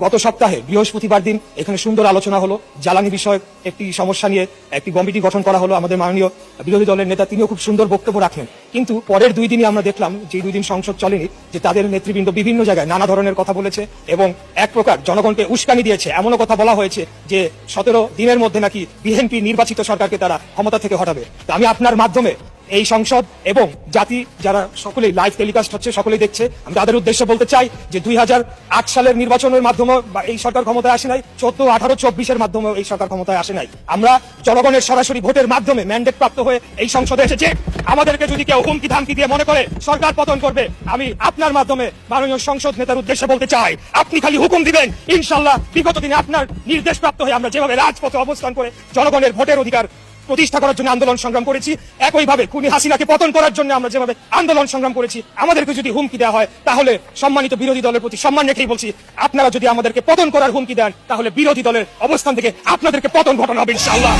গত সপ্তাহে বৃহস্পতিবার দিন এখানে সুন্দর আলোচনা হলো, জ্বালানি বিষয়ক একটি সমস্যা নিয়ে একটি কমিটি গঠন করা হলো। আমাদের মাননীয় বিরোধী দলের নেতা তিনিও খুব সুন্দর বক্তব্য রাখলেন, কিন্তু পরের 2 দিনই আমরা দেখলাম যে 2 দিন সংসদ চলেনি, যে তাদের নেতৃবৃন্দ বিভিন্ন জায়গায় নানা ধরনের কথা বলেছে এবং এক প্রকার জনগণকে উস্কানি দিয়েছে। এমনও কথা বলা হয়েছে যে 17 দিনের মধ্যে নাকি বিএনপি নির্বাচিত সরকারকে তারা ক্ষমতা থেকে হটাবে। তো আমি আপনার মাধ্যমে এই সংসদ এবং জাতি যারা সকলেই লাইভ টেলিকাস্ট হচ্ছে, সকলেই দেখছে, আমি তাদের উদ্দেশ্যে বলতে চাই যে 2008 সালের নির্বাচনের মাধ্যমে এই সরকার ক্ষমতায় আসে নাই, 14, 18, 24-এর মাধ্যমে এই সরকার ক্ষমতায় আসে নাই। আমরা জনগণের সরাসরি ভোটের মাধ্যমে ম্যান্ডেট প্রাপ্ত হয়ে এই সংসদে এসেছে। আমাদেরকে যদি কেউ হুমকি ধামকি দিয়ে মনে করে সরকার পতন করবে, আমি আপনার মাধ্যমে মাননীয় সংসদ নেতার উদ্দেশ্যে বলতে চাই, আপনি খালি হুকুম দিবেন, ইনশাল্লাহ বিগত দিনে আপনার নির্দেশ প্রাপ্ত হয়ে আমরা যেভাবে রাজপথে অবস্থান করে জনগণের ভোটের অধিকার প্রতিষ্ঠা করার জন্য আন্দোলন সংগ্রাম করেছি, একইভাবে খুনি হাসিনাকে পতন করার জন্য আমরা যেভাবে আন্দোলন সংগ্রাম করেছি, আমাদেরকে যদি হুমকি দেওয়া হয় তাহলে সম্মানিত বিরোধী দলের প্রতি সম্মান রেখেই বলছি, আপনারা যদি আমাদেরকে পতন করার হুমকি দেন তাহলে বিরোধী দলের অবস্থান থেকে আপনাদেরকে পতন ঘটানো হবে ইনশাআল্লাহ।